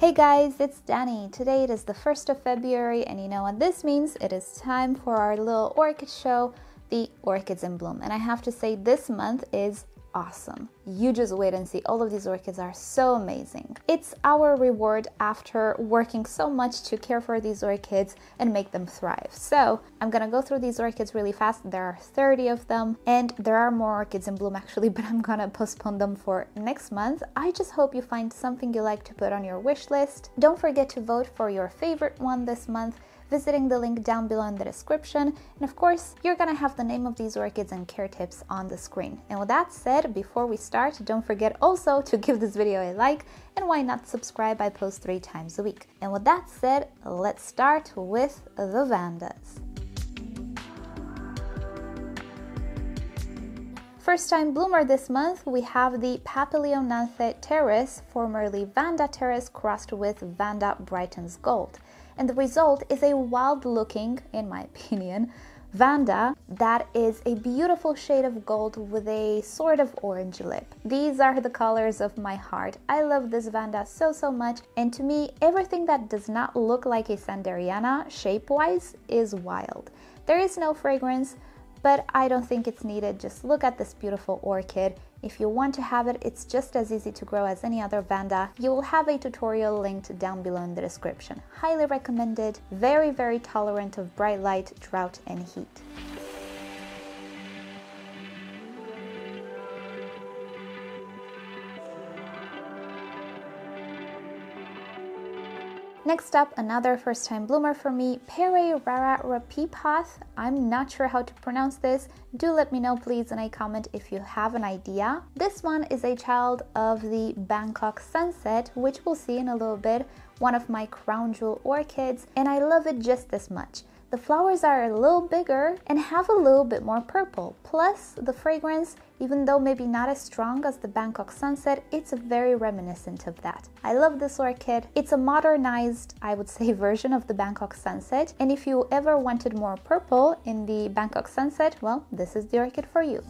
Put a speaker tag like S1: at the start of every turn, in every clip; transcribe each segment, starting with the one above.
S1: Hey guys, it's Danny. Today it is the 1st of February and you know what this means? It is time for our little orchid show, the Orchids in Bloom. And I have to say this month is awesome. You just wait and see. All of these orchids are so amazing. It's our reward after working so much to care for these orchids and make them thrive. So I'm gonna go through these orchids really fast. There are 30 of them and there are more orchids in bloom actually, but I'm gonna postpone them for next month. I just hope you find something you like to put on your wish list. Don't forget to vote for your favorite one this month, visiting the link down below in the description. And of course, you're gonna have the name of these orchids and care tips on the screen. And with that said, before we start, don't forget also to give this video a like, and why not subscribe? I post 3 times a week. And with that said, let's start with the Vandas. First time bloomer this month, we have the Papilionanthe terres, formerly Vanda terres, crossed with Vanda Brighton's gold. And the result is a wild looking, in my opinion, Vanda that is a beautiful shade of gold with a sort of orange lip. These are the colors of my heart. I love this Vanda so much, and to me everything that does not look like a Sanderiana shape-wise is wild. There is no fragrance, but I don't think it's needed. Just look at this beautiful orchid. If you want to have it, it's just as easy to grow as any other Vanda. You will have a tutorial linked down below in the description. Highly recommended, very tolerant of bright light, drought and heat. Next up, another first time bloomer for me, Perreiraara Rapeepath. I'm not sure how to pronounce this. Do let me know please in a comment if you have an idea. This one is a child of the Bangkok sunset, which we'll see in a little bit, one of my crown jewel orchids, and I love it just as much. The flowers are a little bigger and have a little bit more purple. Plus the fragrance, even though maybe not as strong as the Bangkok sunset, it's very reminiscent of that. I love this orchid. It's a modernized, I would say, version of the Bangkok sunset. And if you ever wanted more purple in the Bangkok sunset, well, this is the orchid for you.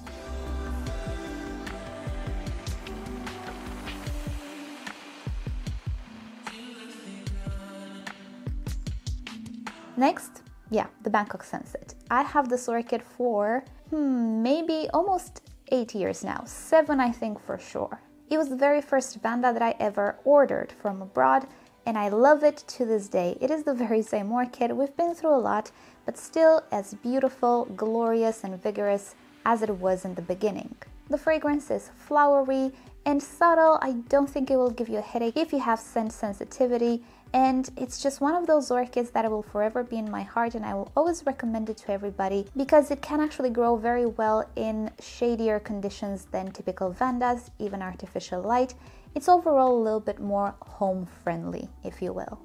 S1: Next, yeah, the Bangkok sunset. I have this orchid for maybe almost 8 years now, 7 I think for sure. It was the very first Vanda that I ever ordered from abroad and I love it to this day. It is the very same orchid. We've been through a lot, but still as beautiful, glorious and vigorous as it was in the beginning. The fragrance is flowery and subtle. I don't think it will give you a headache if you have scent sensitivity, and it's just one of those orchids that will forever be in my heart, and I will always recommend it to everybody because it can actually grow very well in shadier conditions than typical Vandas, even artificial light. It's overall a little bit more home friendly, if you will.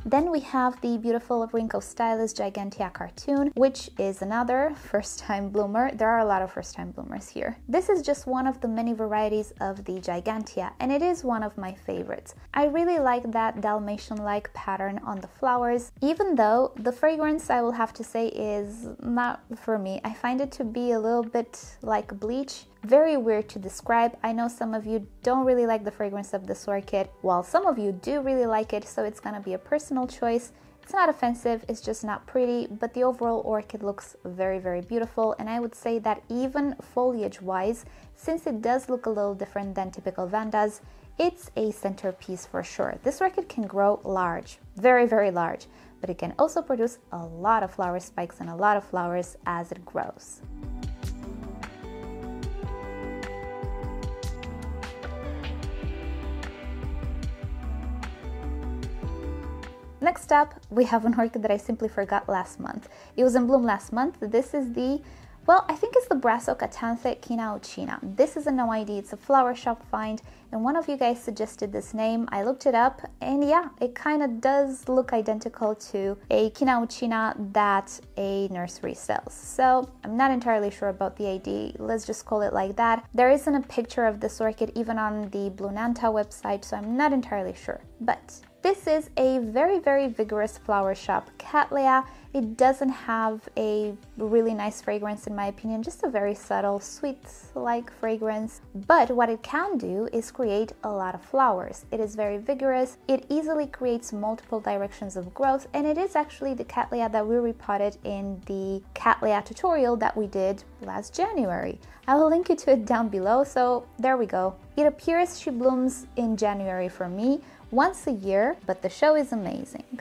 S1: Then we have the beautiful Rhynchostylis gigantea cartoon, which is another first-time bloomer. There are a lot of first-time bloomers here. This is just one of the many varieties of the gigantea, and it is one of my favorites. I really like that Dalmatian-like pattern on the flowers, even though the fragrance, I will have to say, is not for me. I find it to be a little bit like bleach. Very weird to describe. I know some of you don't really like the fragrance of this orchid, while some of you do really like it, so it's gonna be a personal choice. It's not offensive, it's just not pretty, but the overall orchid looks very beautiful, and I would say that even foliage wise, since it does look a little different than typical Vandas, it's a centerpiece for sure. This orchid can grow large, very large, but it can also produce a lot of flower spikes and a lot of flowers as it grows. Next up, we have an orchid that I simply forgot last month. It was in bloom last month. This is the, well, I think it's the Brassocatanthe Kina Uchina. This is a NoID, it's a flower shop find, and one of you guys suggested this name. I looked it up, and yeah, it kind of does look identical to a Kina Uchina that a nursery sells. So I'm not entirely sure about the ID, let's just call it like that. There isn't a picture of this orchid even on the Blue Nanta website, so I'm not entirely sure. But This is a very, very vigorous flower shop Cattleya. It doesn't have a really nice fragrance in my opinion, just a very subtle, sweet-like fragrance. But what it can do is create a lot of flowers. It is very vigorous, it easily creates multiple directions of growth, and it is actually the Cattleya that we repotted in the Cattleya tutorial that we did last January. I will link you to it down below, so there we go. It appears she blooms in January for me, once a year, but the show is amazing.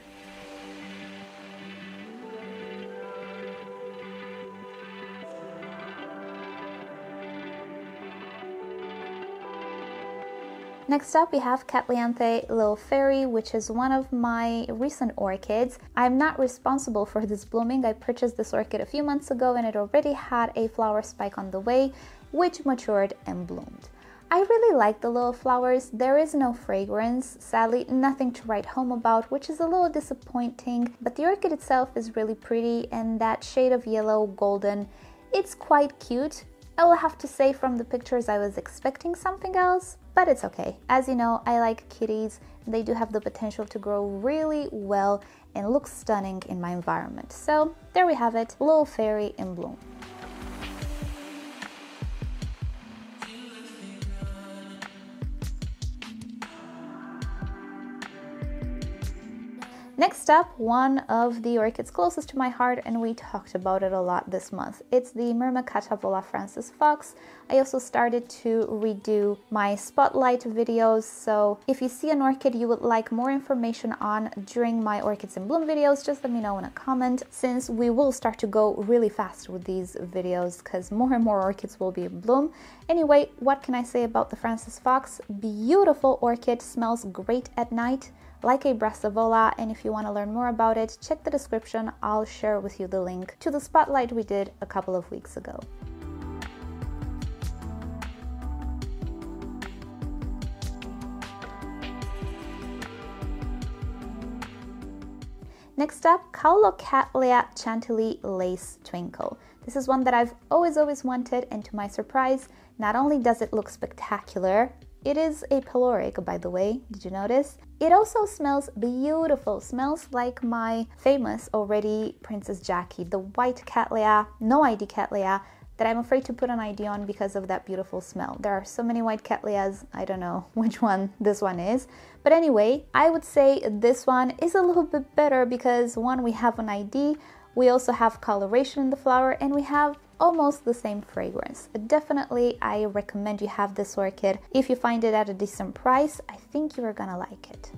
S1: Next up we have Cattlianthe Little Fairy, which is one of my recent orchids. I'm not responsible for this blooming. I purchased this orchid a few months ago and it already had a flower spike on the way, which matured and bloomed. I really like the little flowers. There is no fragrance, sadly nothing to write home about, which is a little disappointing, but the orchid itself is really pretty, and that shade of yellow golden, it's quite cute. I will have to say from the pictures I was expecting something else, but it's okay. As you know, I like kitties. They do have the potential to grow really well and look stunning in my environment. So there we have it, Little Fairy in bloom. Next up, one of the orchids closest to my heart, and we talked about it a lot this month. It's the Myrmecatavola Frances Fox. I also started to redo my spotlight videos, so if you see an orchid you would like more information on during my Orchids in Bloom videos, just let me know in a comment, since we will start to go really fast with these videos because more and more orchids will be in bloom. Anyway, what can I say about the Frances Fox? Beautiful orchid, smells great at night, like a Brassavola, and if you want to learn more about it, check the description. I'll share with you the link to the spotlight we did a couple of weeks ago. Next up, Caulocattleya Chantilly Lace Twinkle. This is one that I've always wanted, and to my surprise, not only does it look spectacular, it is a pyloric, by the way, did you notice? It also smells beautiful, smells like my famous already Princess Jackie, the white Cattleya, NoID Cattleya, that I'm afraid to put an ID on because of that beautiful smell. There are so many white Cattleyas, I don't know which one this one is. But anyway, I would say this one is a little bit better because one, we have an ID, we also have coloration in the flower, and we have almost the same fragrance. Definitely, I recommend you have this orchid. If you find it at a decent price, I think you are gonna like it.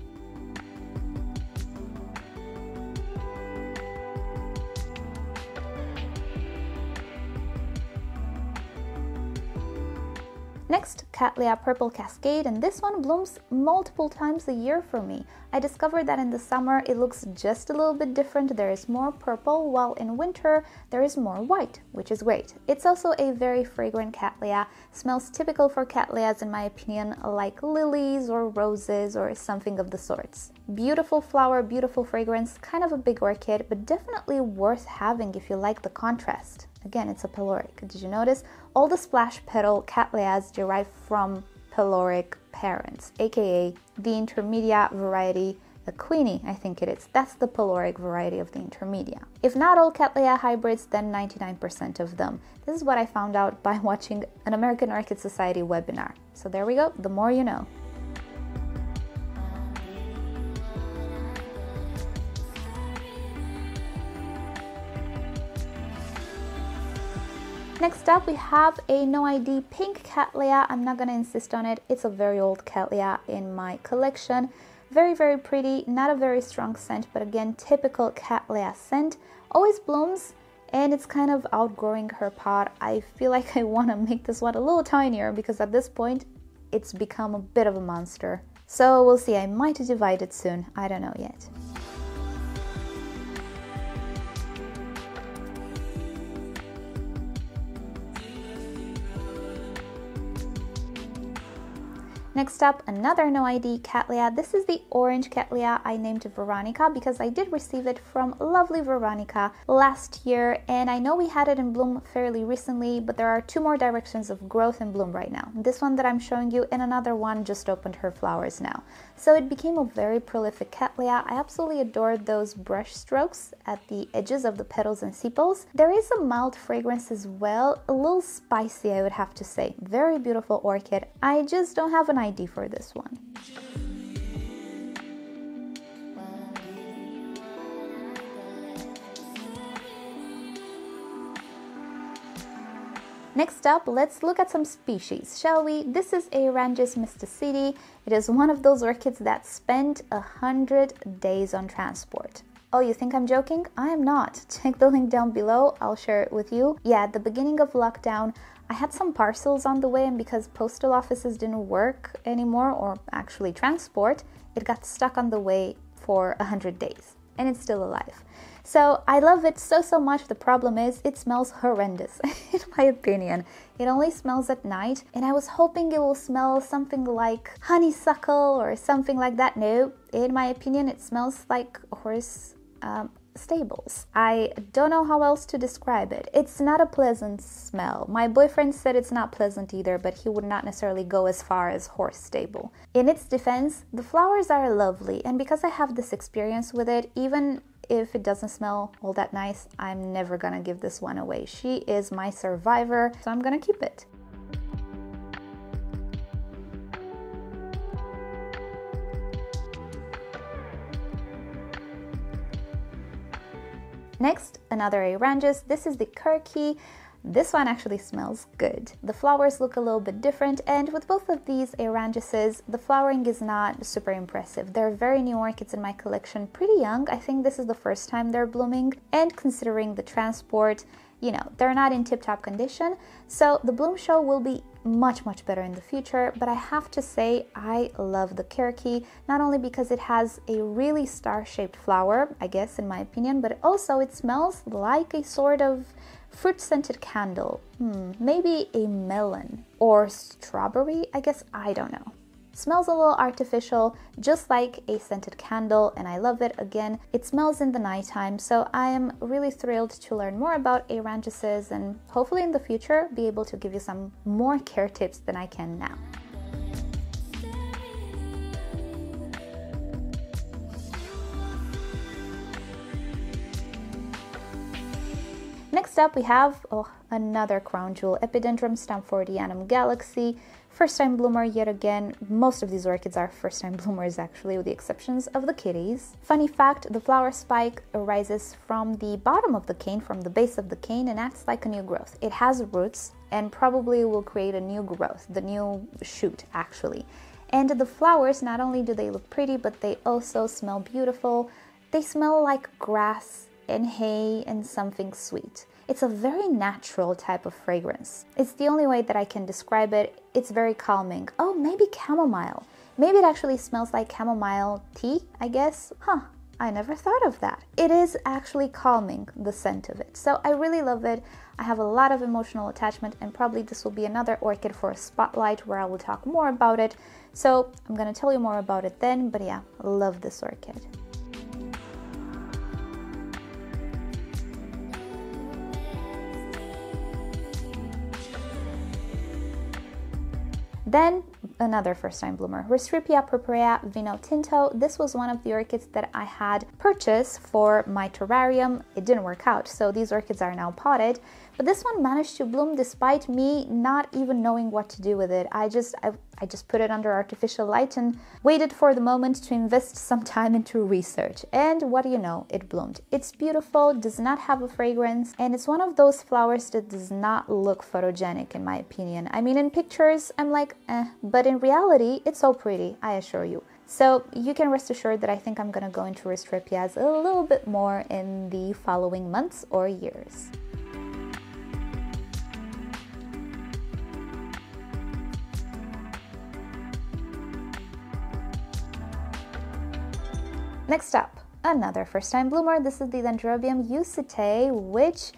S1: Next, Cattleya Purple Cascade, and this one blooms multiple times a year for me. I discovered that in the summer it looks just a little bit different. There is more purple, while in winter there is more white, which is great. It's also a very fragrant Cattleya, smells typical for Cattleyas in my opinion, like lilies or roses or something of the sorts. Beautiful flower, beautiful fragrance, kind of a big orchid, but definitely worth having if you like the contrast. Again, it's a pyloric. Did you notice? All the splash petal Cattleyas derive from pyloric parents, aka the intermedia variety, the queenie, I think it is. That's the pyloric variety of the intermedia. If not all Cattleya hybrids, then 99% of them. This is what I found out by watching an American Orchid Society webinar. So there we go, the more you know. Next up, we have a NoID pink Cattleya. I'm not going to insist on it. It's a very old Cattleya in my collection. Very, very pretty. Not a very strong scent, but again, typical Cattleya scent. Always blooms, and it's kind of outgrowing her pot. I feel like I want to make this one a little tinier because at this point, it's become a bit of a monster. So we'll see. I might divide it soon. I don't know yet. Next up, another NoID Cattleya. This is the orange Cattleya I named Veronica because I did receive it from lovely Veronica last year, and I know we had it in bloom fairly recently, but there are two more directions of growth and bloom right now. This one that I'm showing you and another one just opened her flowers now. So it became a very prolific Cattleya. I absolutely adored those brush strokes at the edges of the petals and sepals. There is a mild fragrance as well, a little spicy I would have to say. Very beautiful orchid. I just don't have an ID for this one. Next up, let's look at some species, shall we? This is Aerangis mystacidii. It is one of those orchids that spent 100 days on transport. Oh, you think I'm joking? I am not. Check the link down below, I'll share it with you. Yeah, at the beginning of lockdown, I had some parcels on the way, and because postal offices didn't work anymore, or actually transport, it got stuck on the way for 100 days, and it's still alive. So I love it so much. The problem is it smells horrendous, in my opinion. It only smells at night, and I was hoping it will smell something like honeysuckle or something like that. No, in my opinion, it smells like horse stables. I don't know how else to describe it. It's not a pleasant smell. My boyfriend said it's not pleasant either, but he would not necessarily go as far as horse stable. In its defense, the flowers are lovely, and because I have this experience with it, even if it doesn't smell all that nice, I'm never gonna give this one away. She is my survivor, so I'm gonna keep it. Next, another Aerangis. This is the kirkii. This one actually smells good. The flowers look a little bit different, and with both of these Aerangises, the flowering is not super impressive. They're very new orchids in my collection, pretty young. I think this is the first time they're blooming, and considering the transport, you know, they're not in tip-top condition. So the bloom show will be much better in the future, but I have to say I love the kirkii, not only because it has a really star-shaped flower, I guess in my opinion, but also it smells like a sort of fruit-scented candle. Maybe a melon or strawberry, I guess, I don't know. Smells a little artificial, just like a scented candle, and I love it. Again, it smells in the nighttime, so I am really thrilled to learn more about Aerangises and hopefully in the future be able to give you some more care tips than I can now. Next up we have another crown jewel, Epidendrum stamfordianum galaxy. First time bloomer yet again. Most of these orchids are first time bloomers actually, with the exceptions of the kitties. Funny fact, the flower spike arises from the bottom of the cane, from the base of the cane, and acts like a new growth. It has roots and probably will create a new growth, the new shoot actually. And the flowers, not only do they look pretty, but they also smell beautiful. They smell like grass and hay and something sweet. It's a very natural type of fragrance. It's the only way that I can describe it. It's very calming. Oh, maybe chamomile. Maybe it actually smells like chamomile tea, I guess. I never thought of that. It is actually calming, the scent of it. So I really love it. I have a lot of emotional attachment, and probably this will be another orchid for a spotlight where I will talk more about it. So I'm gonna tell you more about it then, but yeah, I love this orchid. Then another first time bloomer, Restrepia purpurea Vino Tinto. This was one of the orchids that I had purchased for my terrarium. It didn't work out, so these orchids are now potted. But this one managed to bloom despite me not even knowing what to do with it. I just put it under artificial light and waited for the moment to invest some time into research. And what do you know, it bloomed. It's beautiful, does not have a fragrance, and it's one of those flowers that does not look photogenic in my opinion. I mean, in pictures, I'm like, but in reality, it's so pretty, I assure you. So you can rest assured that I think I'm gonna go into Restrepias a little bit more in the following months or years. Next up, another first time bloomer. This is the Dendrobium usitae, which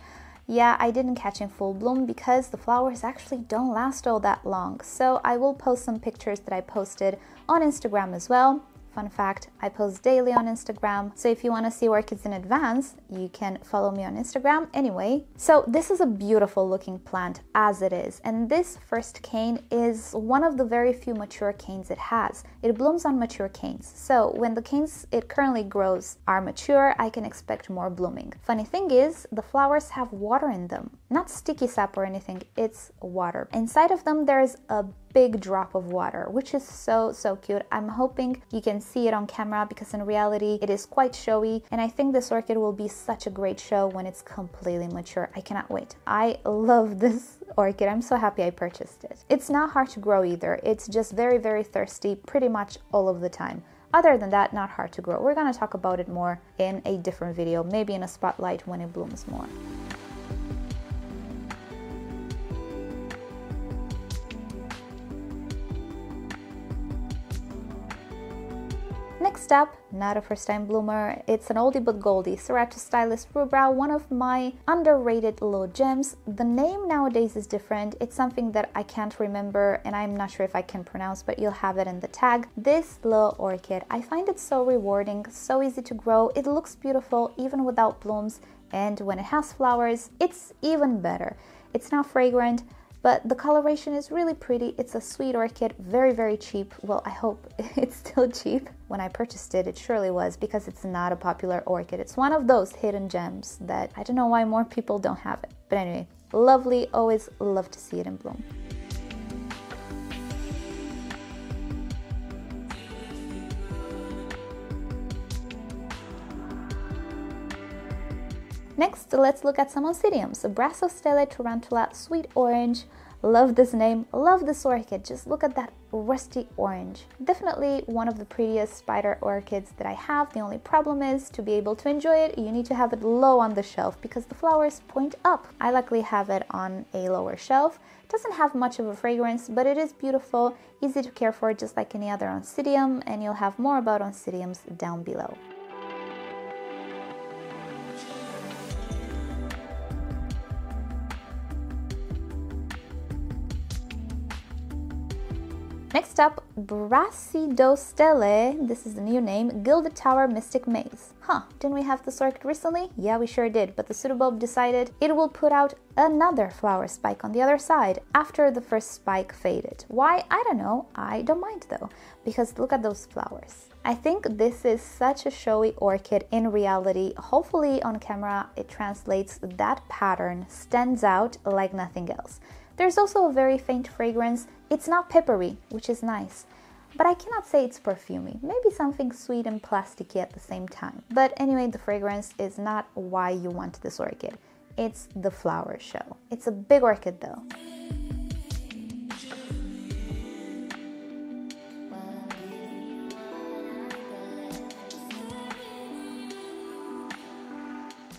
S1: Yeah, I didn't catch in full bloom because the flowers actually don't last all that long. So I will post some pictures that I posted on Instagram as well. Fun fact, I post daily on Instagram, so if you want to see orchids in advance, you can follow me on Instagram anyway. So this is a beautiful looking plant as it is, and this first cane is one of the very few mature canes it has. It blooms on mature canes, so when the canes it currently grows are mature, I can expect more blooming. Funny thing is, the flowers have water in them. Not sticky sap or anything, it's water. Inside of them there's a big drop of water, which is so cute. I'm hoping you can see it on camera because in reality it is quite showy, and I think this orchid will be such a great show when it's completely mature. I cannot wait. I love this orchid. I'm so happy I purchased it. It's not hard to grow either. It's just very thirsty pretty much all of the time. Other than that, not hard to grow. We're gonna talk about it more in a different video, maybe in a spotlight when it blooms more. Next up, not a first time bloomer, it's an oldie but goldie, Rhynchostylis rubra, one of my underrated little gems. The name nowadays is different, it's something that I can't remember and I'm not sure if I can pronounce, but you'll have it in the tag. This little orchid, I find it so rewarding, so easy to grow, it looks beautiful even without blooms, and when it has flowers, it's even better. It's not fragrant, but the coloration is really pretty. It's a sweet orchid, very cheap. Well, I hope it's still cheap. When I purchased it, it surely was, because it's not a popular orchid. It's one of those hidden gems that I don't know why more people don't have it. But anyway, lovely, always love to see it in bloom. Next, let's look at some oncidiums. Brassocatanthe tarantula, sweet orange. Love this name, love this orchid. Just look at that rusty orange. Definitely one of the prettiest spider orchids that I have. The only problem is, to be able to enjoy it, you need to have it low on the shelf because the flowers point up. I luckily have it on a lower shelf. It doesn't have much of a fragrance, but it is beautiful, easy to care for, just like any other oncidium, and you'll have more about oncidiums down below. Next up, Brassocatanthe, this is the new name, Gilded Tower Mystic Maze. Didn't we have this orchid recently? Yeah, we sure did, but the pseudobulb decided it will put out another flower spike on the other side after the first spike faded. Why? I don't know. I don't mind though, because look at those flowers. I think this is such a showy orchid in reality. Hopefully on camera it translates, that pattern stands out like nothing else. There's also a very faint fragrance. It's not peppery, which is nice, but I cannot say it's perfumey. Maybe something sweet and plasticky at the same time. But anyway, the fragrance is not why you want this orchid. It's the flower show. It's a big orchid though.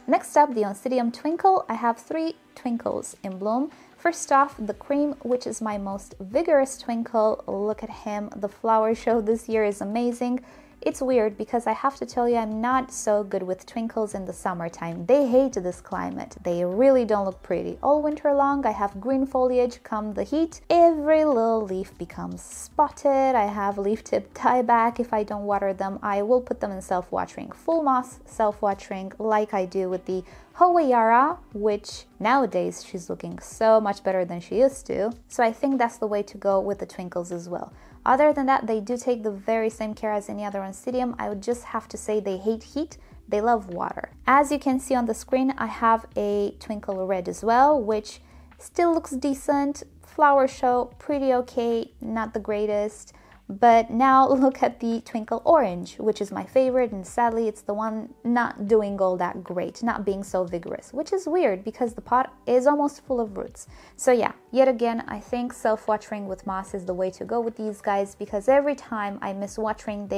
S1: Next up, the Oncidium Twinkle. I have 3 twinkles in bloom. First off, the cream, which is my most vigorous twinkle. Look at him. The flower show this year is amazing. It's weird because I have to tell you, I'm not so good with twinkles in the summertime. They hate this climate. They really don't look pretty. All winter long, I have green foliage. Come the heat, every little leaf becomes spotted. I have leaf tip dieback. If I don't water them, I will put them in self-watering. Full moss self-watering, like I do with the Perreiraara, which nowadays she's looking so much better than she used to. So I think that's the way to go with the twinkles as well. Other than that, they do take the very same care as any other oncidium. I would just have to say they hate heat, they love water. As you can see on the screen, I have a Twinkle Red as well, which still looks decent. Flower show, pretty okay, not the greatest. But now look at the Twinkle Orange, which is my favorite, and sadly it's the one not doing all that great, not being so vigorous, which is weird because the pot is almost full of roots. So yeah, yet again, I think self-watering with moss is the way to go with these guys, because every time I miss watering,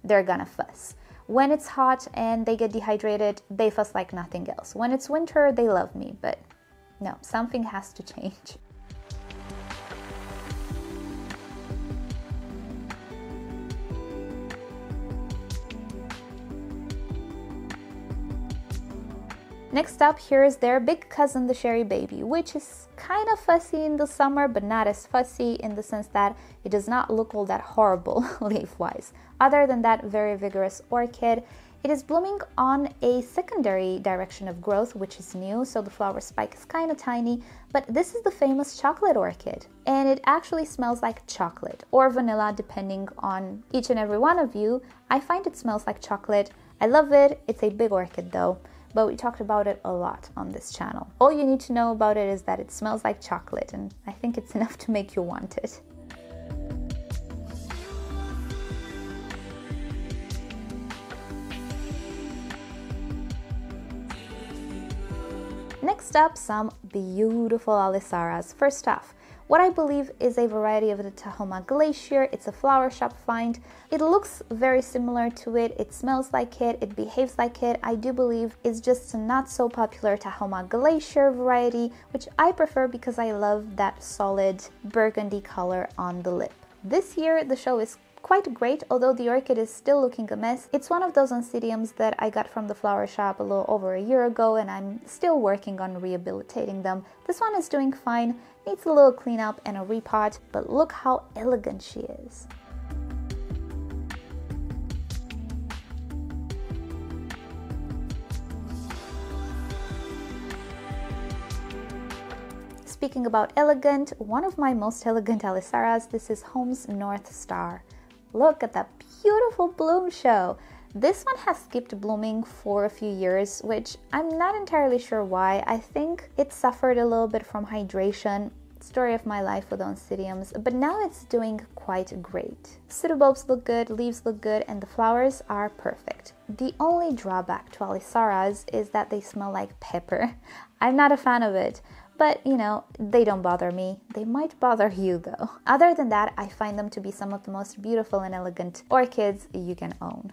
S1: they're gonna fuss. When it's hot and they get dehydrated, they fuss like nothing else. When it's winter, they love me, but no, something has to change. Next up, here is their big cousin, the cherry baby, which is kind of fussy in the summer, but not as fussy in the sense that it does not look all that horrible leaf-wise. Other than that, very vigorous orchid. It is blooming on a secondary direction of growth, which is new, so the flower spike is kind of tiny, but this is the famous chocolate orchid, and it actually smells like chocolate or vanilla, depending on each and every one of you. I find it smells like chocolate. I love it. It's a big orchid though, but we talked about it a lot on this channel. All you need to know about it is that it smells like chocolate, and I think it's enough to make you want it. Next up, some beautiful alisaras. First off, what I believe is a variety of the Tahoma glacier. It's a flower shop find. It looks very similar to it. It smells like it behaves like it. I do believe it's just a not so popular Tahoma glacier variety, which I prefer because I love that solid burgundy color on the lip. This year, the show is quite great, although the orchid is still looking a mess. It's one of those oncidiums that I got from the flower shop a little over a year ago, and I'm still working on rehabilitating them. This one is doing fine, needs a little cleanup and a repot, but look how elegant she is. Speaking about elegant, one of my most elegant alisaras, this is Home's North Star. Look at that beautiful bloom show. This one has skipped blooming for a few years, which I'm not entirely sure why. I think it suffered a little bit from hydration. Story of my life with oncidiums, but now it's doing quite great. Pseudobulbs look good, leaves look good, and the flowers are perfect. The only drawback to alisaras is that they smell like pepper. I'm not a fan of it. But, you know, they don't bother me. They might bother you though. Other than that, I find them to be some of the most beautiful and elegant orchids you can own.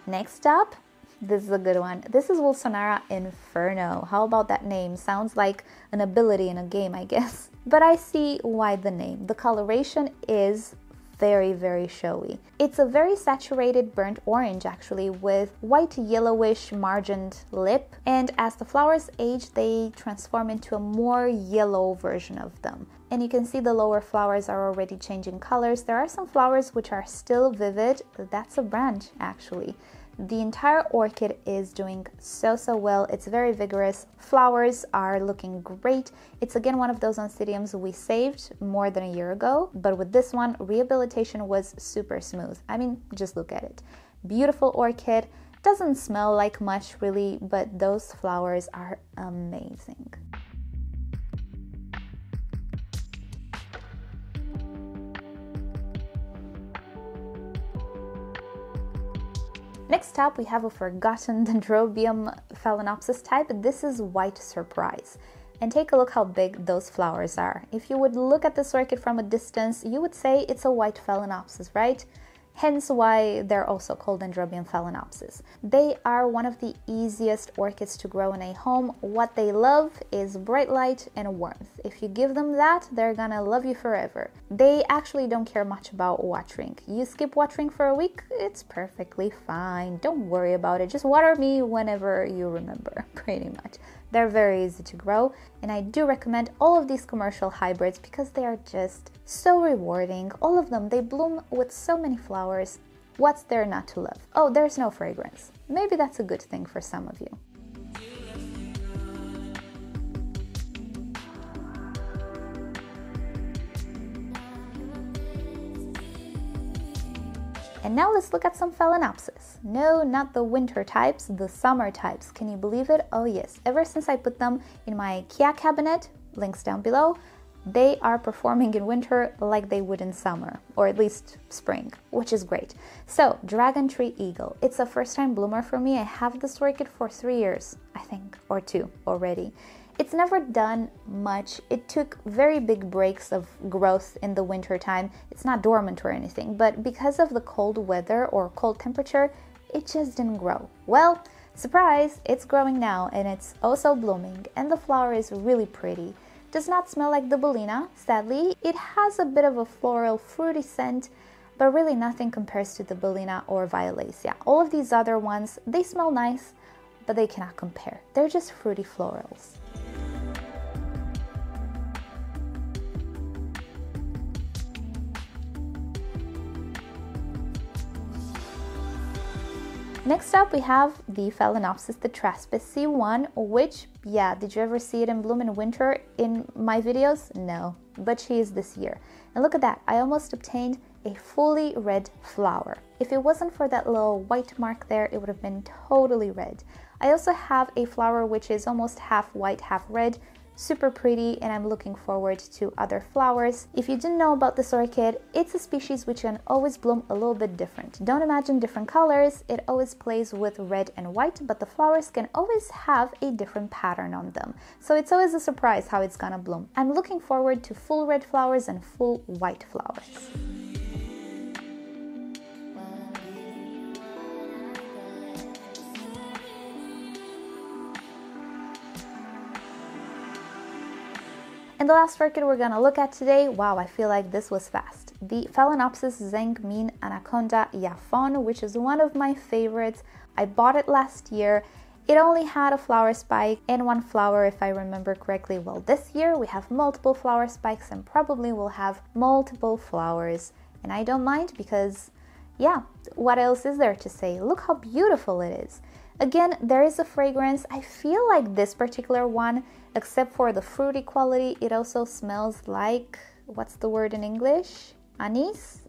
S1: Next up, this is a good one. This is Wilsonara Inferno. How about that name? Sounds like an ability in a game, I guess. But I see why the name. The coloration is very showy. It's a very saturated burnt orange actually, with white yellowish margined lip, and as the flowers age they transform into a more yellow version of them. And you can see the lower flowers are already changing colors. There are some flowers which are still vivid. That's a branch actually. The entire orchid is doing so well. It's very vigorous. Flowers are looking great. It's again one of those oncidiums we saved more than a year ago, but with this one, rehabilitation was super smooth. I mean, just look at it. Beautiful orchid. Doesn't smell like much really, but those flowers are amazing. Next up, we have a forgotten Dendrobium phalaenopsis type. This is White Surprise. And take a look how big those flowers are. If you would look at this orchid from a distance, you would say it's a white phalaenopsis, right? Hence why they're also called Dendrobium phalaenopsis. They are one of the easiest orchids to grow in a home. What they love is bright light and warmth. If you give them that, they're gonna love you forever. They actually don't care much about watering. You skip watering for a week, it's perfectly fine. Don't worry about it. Just water me whenever you remember, pretty much. They're very easy to grow, and I do recommend all of these commercial hybrids because they are just so rewarding. All of them, they bloom with so many flowers. What's there not to love? Oh, there's no fragrance. Maybe that's a good thing for some of you. And now let's look at some phalaenopsis. No, not the winter types, the summer types. Can you believe it? Oh yes, ever since I put them in my IKEA cabinet, links down below, they are performing in winter like they would in summer, or at least spring, which is great. So, Dragon Tree Eagle. It's a first-time bloomer for me. I have this orchid for 3 years, I think, or 2 already. It's never done much. It took very big breaks of growth in the winter time. It's not dormant or anything, but because of the cold weather or cold temperature, it just didn't grow. Well, surprise, it's growing now and it's also blooming, and the flower is really pretty. does not smell like the Bellina, sadly. It has a bit of a floral, fruity scent, but really nothing compares to the Bellina or Violacea. All of these other ones, they smell nice, but they cannot compare. They're just fruity florals. Next up, we have the Phalaenopsis, the Traspecie one, which, yeah, did you ever see it in bloom in winter in my videos? No, but she is this year. And look at that, I almost obtained a fully red flower. If it wasn't for that little white mark there, it would have been totally red. I also have a flower which is almost half white, half red, super pretty, and I'm looking forward to other flowers. If you didn't know about this orchid, it's a species which can always bloom a little bit different. Don't imagine different colors, it always plays with red and white, but the flowers can always have a different pattern on them. So it's always a surprise how it's gonna bloom. I'm looking forward to full red flowers and full white flowers. And the last orchid we're gonna look at today, wow, I feel like this was fast. The Phalaenopsis Zhengmin Anaconda Yafon, which is one of my favorites. I bought it last year. It only had a flower spike and one flower, if I remember correctly. Well, this year we have multiple flower spikes and probably will have multiple flowers. And I don't mind because, yeah, what else is there to say? Look how beautiful it is. Again, there is a fragrance. I feel like this particular one, except for the fruity quality, it also smells like, what's the word in English? Anise?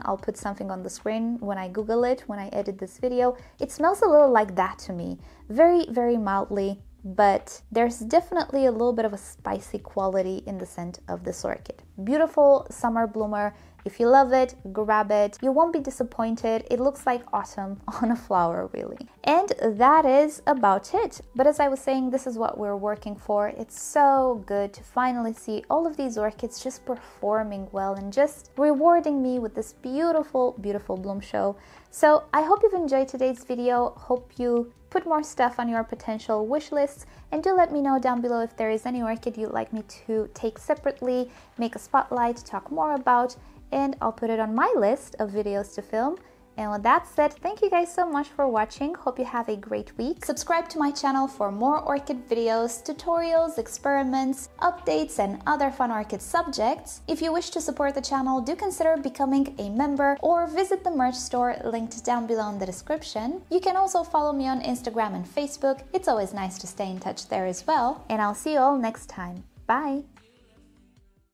S1: I'll put something on the screen when I Google it, when I edit this video. It smells a little like that to me. Very, very mildly, but there's definitely a little bit of a spicy quality in the scent of this orchid. Beautiful summer bloomer. If you love it, grab it. You won't be disappointed. It looks like autumn on a flower, really. And that is about it. But as I was saying, this is what we're working for. It's so good to finally see all of these orchids just performing well and just rewarding me with this beautiful, beautiful bloom show. So I hope you've enjoyed today's video. Hope you put more stuff on your potential wish lists, and do let me know down below if there is any orchid you'd like me to take separately, make a spotlight, talk more about, and I'll put it on my list of videos to film. And with that said, thank you guys so much for watching. Hope you have a great week. Subscribe to my channel for more orchid videos, tutorials, experiments, updates, and other fun orchid subjects. If you wish to support the channel, do consider becoming a member or visit the merch store linked down below in the description. You can also follow me on Instagram and Facebook. It's always nice to stay in touch there as well. And I'll see you all next time. Bye!